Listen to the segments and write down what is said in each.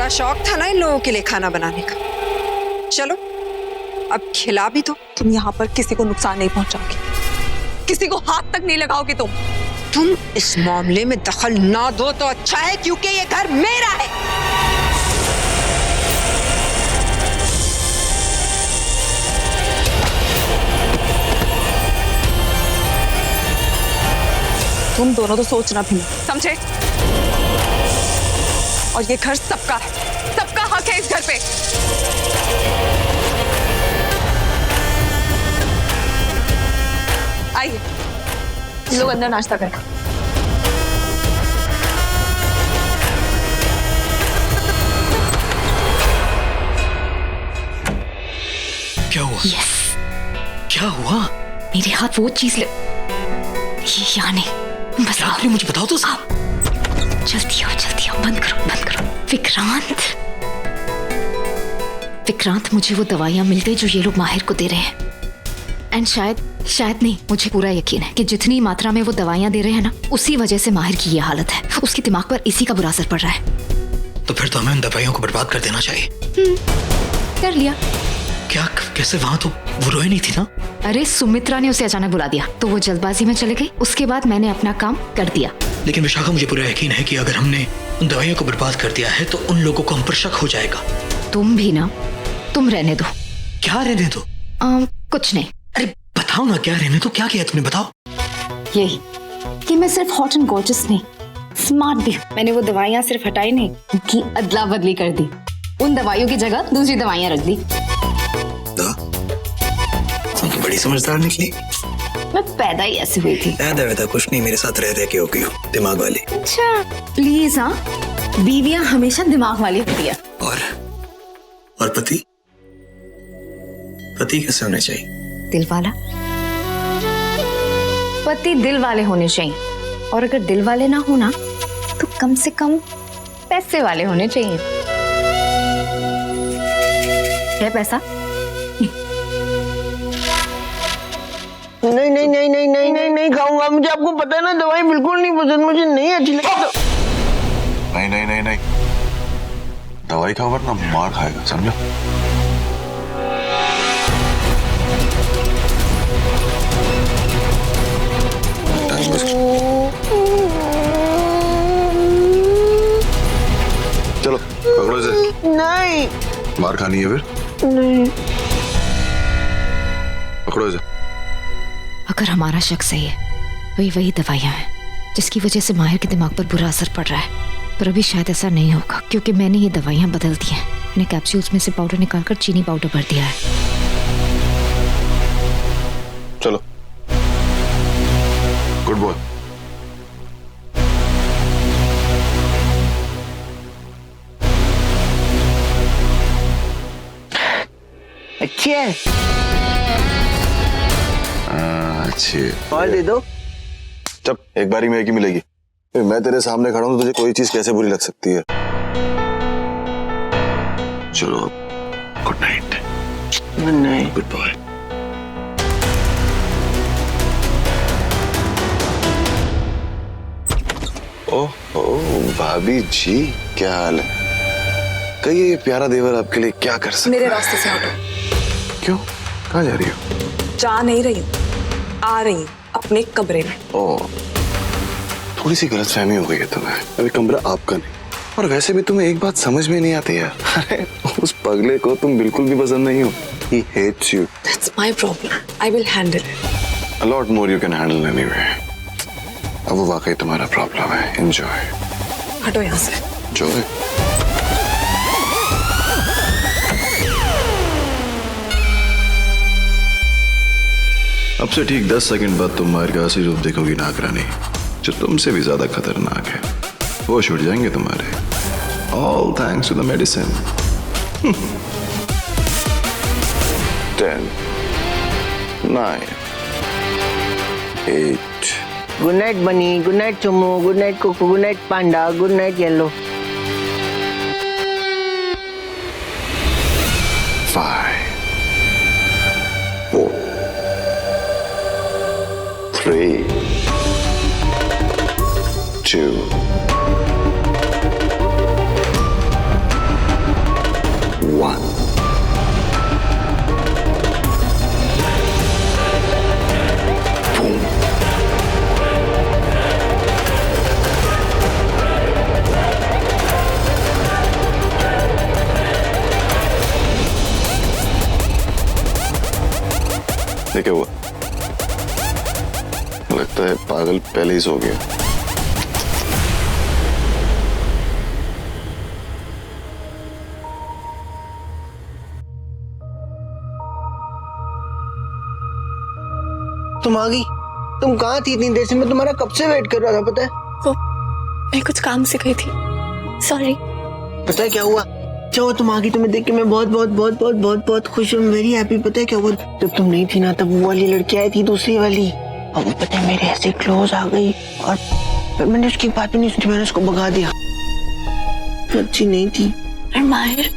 बड़ा शौक था ना इन लोगों के लिए खाना बनाने का। चलो अब खिला भी दो। तुम यहाँ पर किसी को नुकसान नहीं पहुंचाओगे, किसी को हाथ तक नहीं लगाओगे तुम इस मामले में दखल ना दो तो अच्छा है, क्योंकि ये घर मेरा है। तुम दोनों तो सोचना भी नहीं, समझे? और ये घर सबका है, सबका हक है इस घर पे। आइए लोग अंदर नाश्ता करें। क्या हुआ? Yes. क्या हुआ? मेरे हाथ वो चीज यहाँ नहीं, बस आपने मुझे बताओ तो साहब। जल्दी आओ, बंद करो। विक्रांत, मुझे वो दवाइयाँ मिल गई जो ये लोग माहिर को दे रहे हैं। एंड शायद नहीं, मुझे पूरा यकीन है कि जितनी मात्रा में वो दवाइयाँ दे रहे हैं ना, उसी वजह से माहिर की ये हालत है। उसके दिमाग पर इसी का बुरा असर पड़ रहा है। तो फिर तो हमें उन दवाइयों को बर्बाद कर देना चाहिए। कर लिया। क्या? कैसे? वहां तो वो रोए नहीं थी ना? अरे सुमित्रा ने उसे अचानक बुला दिया तो वो जल्दबाजी में चले गई। उसके बाद मैंने अपना काम कर दिया। लेकिन विशाखा, मुझे पूरा यकीन है कि अगर हमने उन दवाइयों को बर्बाद कर दिया है तो उन लोगों को हम पर शक हो जाएगा। तुम भी ना, तुम रहने दो। क्या रहने दो? कुछ नहीं। अरे बताओ ना, क्या रहने दो? क्या किया तुमने? बताओ। यही कि मैं सिर्फ हॉट एंड गॉर्जियस नहीं, स्मार्ट भी हूँ। मैंने वो दवाइयाँ सिर्फ हटाई नहीं, उनकी अदला बदली कर दी। उन दवाइयों की जगह दूसरी दवाइयाँ रख दी। बड़ी समझदार निकली। मैं पैदा ही ऐसी हुई थी। पैदा कुछ नहीं, मेरे साथ रह के हो गई हो दिमाग वाली। अच्छा प्लीज, हाँ, बीवियां हमेशा दिमाग वाली होती है। और पति कैसे होने चाहिए? दिल वाला। पति दिल वाले होने चाहिए, और अगर दिल वाले ना हो ना तो कम से कम पैसे वाले होने चाहिए। है पैसा? नहीं खाऊंगा। मुझे, आपको पता है ना, दवाई बिल्कुल नहीं पसंद, मुझे नहीं अच्छी लगती। नहीं, दवाई खाओ वरना मार खाएगा, समझो? चलो पकड़ो इसे। नहीं। मार खानी है फिर? नहीं। पकड़ो इसे। अगर हमारा शक सही है तो ये वही दवाइयाँ हैं जिसकी वजह से माहिर के दिमाग पर बुरा असर पड़ रहा है। पर अभी शायद ऐसा नहीं होगा, क्योंकि मैंने ये दवाइयाँ बदल दी हैं। मैंने कैप्सूल्स में से पाउडर निकालकर चीनी पाउडर भर दिया है। चलो, गुड बॉय। अच्छी है। अच्छी। और दे दो। जब एक बारी में एक ही मिलेगी। मैं तेरे सामने खड़ा हूं तो तुझे कोई चीज कैसे बुरी लग सकती है? चलो, good night. Good night. Good bye. Oh भाभी जी, क्या हाल है? कहिए, ये प्यारा देवर आपके लिए क्या कर सकता है? मेरे रास्ते से हटो। क्यों? कहाँ जा रही हो? जा नहीं रही हूँ, आ रही हूँ अपने कमरे में। ओह, थोड़ी सी गलतफहमी हो गई है तुम्हें। अभी कमरा आपका नहीं। और वैसे भी तुम्हें एक बात समझ में नहीं आती है। अरे उस पगले को तुम बिल्कुल भी पसंद नहीं हो। He hates you. That's my problem. I will handle it. A lot more you can handle anyway. अब वो वाकई तुम्हारा प्रॉब्लम है। Enjoy. हटो यहाँ से। Enjoy. अब से ठीक 10 सेकंड बाद तुम माहिर का असली रूप देखोगी नागरानी, जो तुमसे भी ज्यादा खतरनाक है। वो छूट जाएंगे तुम्हारे। All thanks to the medicine. 10, 9, 8. Good night bunny, good night Chummu, good night Kuku, good night panda, good night yellow. 5, 4, 3, 2, 1. ये क्या हुआ? लगता है पागल पहले ही सो गया। तुम आ गई? तुम कहाँ थी इतनी देर से? मैं तुम्हारा कब से वेट कर रहा था, पता है? वो मैं कुछ काम से गई थी, सॉरी। पता है क्या हुआ? चलो तुम आ गई, तुम्हें देख के मैं बहुत बहुत बहुत बहुत बहुत बहुत खुश हूँ, वेरी हैप्पी। पता है क्या हुआ? जब तुम नहीं थी ना, तब वो वाली लड़की आई थी, दूसरी वाली, और वो पता है मेरे ऐसे क्लोज आ गई, और फिर मैंने उसकी बात भी नहीं सुनी, मैंने उसको भगा दिया। वो अच्छी नहीं थी। और माहिर,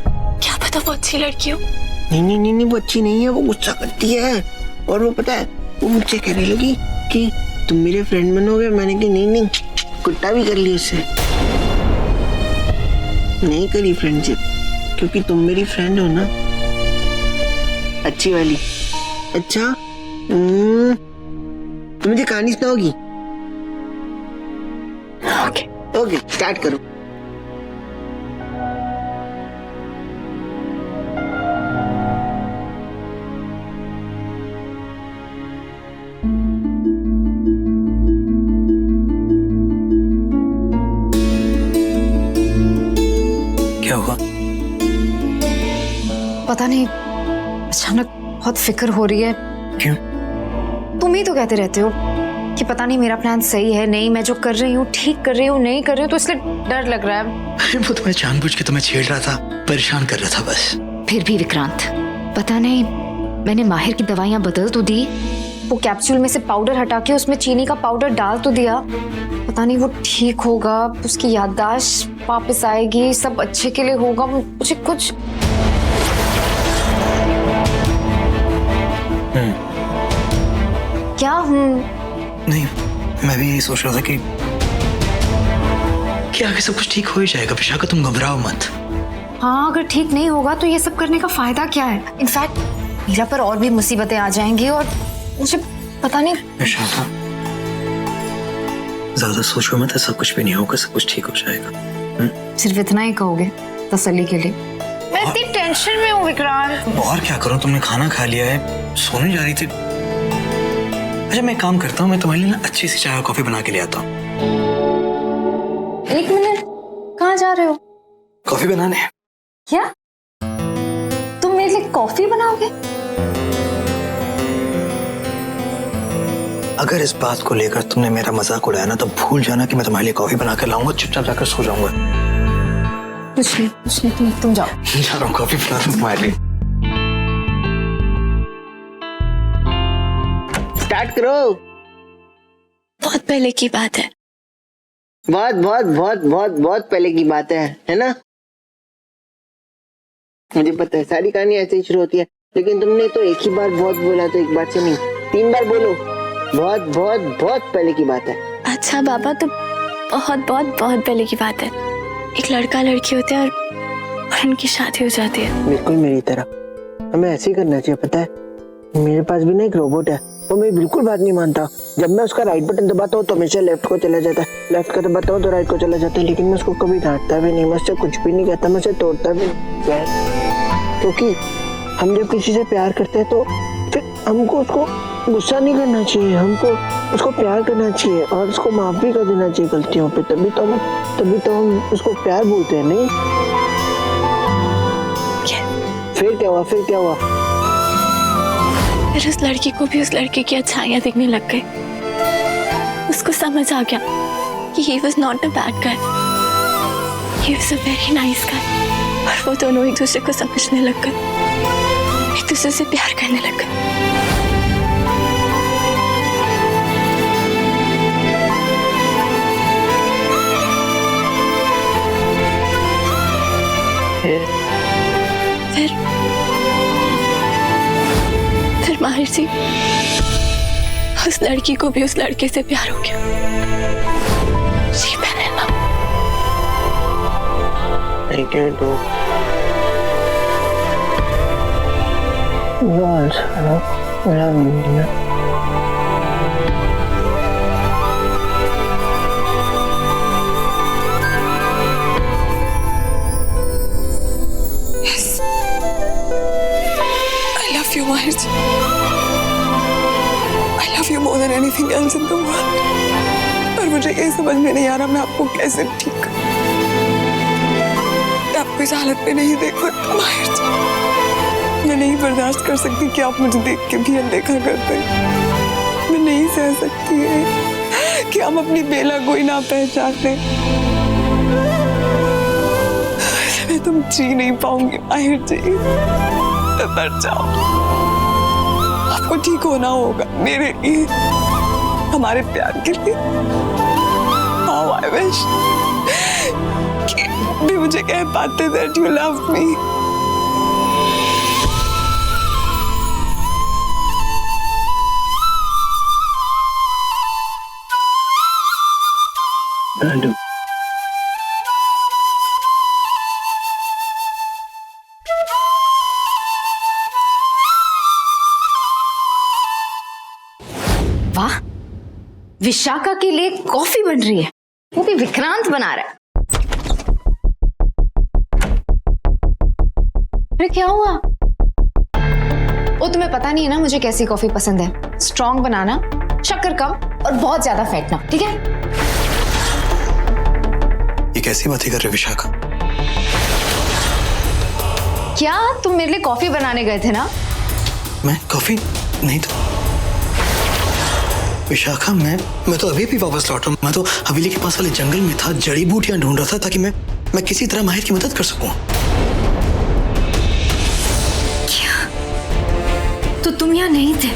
क्या पता वो अच्छी लड़की हो। नहीं नहीं नहीं नहीं, वो अच्छी नहीं है, वो गुस्सा करती है। और वो पता है, वो मुझसे कहने लगी कि तुम मेरे फ्रेंड बनोगे। मैंने कहा नहीं नहीं, कुत्ता भी कर लिया उससे, नहीं करी फ्रेंडशिप, क्योंकि तुम मेरी फ्रेंड हो ना, अच्छी वाली। अच्छा तुम मुझे कहानी सुनाओगी? ओके ओके, स्टार्ट करो। क्या हुआ? पता नहीं, अचानक बहुत फिक्र हो रही है। क्यों? तुम ही तो कहते रहते हो कि पता नहीं मेरा प्लान सही है नहीं, मैं जो कर रही हूँ ठीक कर रही हूँ नहीं कर रही हूँ, तो इसलिए डर लग रहा है। अरे वो तो मैं जानबूझ के तुम्हें छेड़ रहा था, परेशान कर रहा था बस। फिर भी विक्रांत, पता नहीं, मैंने माहिर की दवाइयाँ बदल तो दी, वो कैप्सूल में से पाउडर हटा के उसमें चीनी का पाउडर डाल तो दिया, पता नहीं वो ठीक होगा, उसकी याददाश्त वापस आएगी, सब अच्छे के लिए होगा, मुझे कुछ। क्या हूँ? नहीं, मैं भी यही सोच रहा था कि आगे सब कुछ ठीक हो ही जाएगा। विशाखा तुम घबराओ मत। हाँ, अगर ठीक नहीं होगा तो ये सब करने का फायदा क्या है? इनफैक्ट मीरा पर और भी मुसीबतें आ जाएंगी और मुझे पता नहीं। विशाखा ज्यादा सोचो मत, सब कुछ भी नहीं होगा, सब कुछ ठीक हो जाएगा। सिर्फ इतना ही कहोगे तसल्ली के लिए? मैं इतनी टेंशन में हूँ विक्रांत। और क्या करूं, तुमने खाना खा लिया है, सोने जा रही थी। अच्छा मैं काम करता हूँ, मैं तुम्हारे लिए ना अच्छी सी चाय और कॉफी बना के ले आता हूँ। एक मिनट, कहाँ जा रहे हो? कॉफी बनाने। क्या तुम मेरे लिए कॉफी बनाओगे? अगर इस बात को लेकर तुमने मेरा मजाक उड़ाया ना, तो भूल जाना कि मैं तुम्हारे लिए कॉफी बना कर लाऊंगा, चुपचाप जाकर सो जाऊंगा। कुछ नहीं, तुम जाओ। जा रहा हूँ, कॉफी बना दूं तुम्हारे लिए। स्टार्ट करो। बहुत पहले की बात है। बहुत बहुत बहुत बहुत बहुत पहले की बात है ना? मुझे पता है सारी कहानी ऐसे ही शुरू होती है, लेकिन तुमने तो एक ही बार बहुत बोला, तो एक बार से नहीं 3 बार बोलो। बहुत बहुत बहुत पहले की बात है। अच्छा बाबा, तो बहुत बहुत बहुत पहले की बात है। एक लड़का लड़की होते हैं और उनकी शादी हो जाती है। बिल्कुल मेरी तरह हमें ऐसे ही करना चाहिए। पता है मेरे पास भी ना एक रोबोट है, वो मेरी बिल्कुल बात नहीं मानता। जब मैं उसका राइट बटन दबाता हूँ तो हमेशा लेफ्ट को चला जाता है, लेफ्ट का दबाता हूँ तो राइट को चला जाता है। लेकिन मैं उसको कभी डांटता भी नहीं, मैं उससे कुछ भी नहीं कहता, मैं उसे तोड़ता भी नहीं, क्योंकि हम जब किसी से प्यार करते हैं तो फिर हमको उसको गुस्सा नहीं करना चाहिए, हमको उसको प्यार करना चाहिए और उसको माफ भी कर देना चाहिए गलतियों पे। तभी तो हम उसको प्यार बोलते हैं। नहीं फिर क्या हुआ? फिर उस लड़की को भी उस लड़के की अच्छाइयाँ दिखने लग गई। उसको समझ आ गया कि he was not a bad guy, he was a very nice guy। और वो दोनों एक दूसरे को समझने लग गए, एक दूसरे से प्यार करने लग गए। फिर माहिर जी, उस लड़की को भी उस लड़के से प्यार हो गया। जी मैंने ना I can't do. You also love me. I love you माहिर जी। love you more than anything else in the world. पर मुझे ये समझ में नहीं आ रहा मैं आपको कैसे ठीक करूं। मैं आपको इस हालत में नहीं देख सकती माहिर जी। मैं नहीं बर्दाश्त कर सकती कि आप मुझे देख के भी अनदेखा करते। मैं नहीं सह सकती है कि हम अपनी बेला कोई ना पहचाने। मैं तुम जी नहीं पाऊंगी माहिर जी। मैं मर जाऊं। आपको ठीक होना होगा मेरे लिए, हमारे प्यार के लिए। How I wish कि भी मुझे कह पाते that you love me. I do. वाह, विशाखा के लिए कॉफी बन रही है, वो भी विक्रांत बना रहा है। अरे क्या हुआ? वो तुम्हें पता नहीं है ना मुझे कैसी कॉफी पसंद है। स्ट्रॉन्ग बनाना, शक्कर कम और बहुत ज्यादा फेंटना, ठीक है? ये कैसी बातें कर रहे हो विशाखा? क्या तुम मेरे लिए कॉफी बनाने गए थे ना? मैं कॉफी नहीं तो विशाखा, मैं तो अभी भी वापस लौटा। मैं तो हवेली के पास वाले जंगल में था, जड़ी बूटियां ढूंढ रहा था ताकि मैं किसी तरह माहिर की मदद कर सकूं। क्या? तो तुम यहाँ नहीं थे?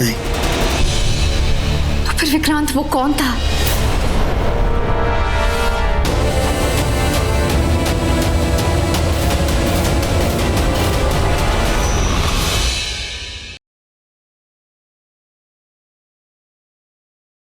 नहीं। तो फिर विक्रांत वो कौन था?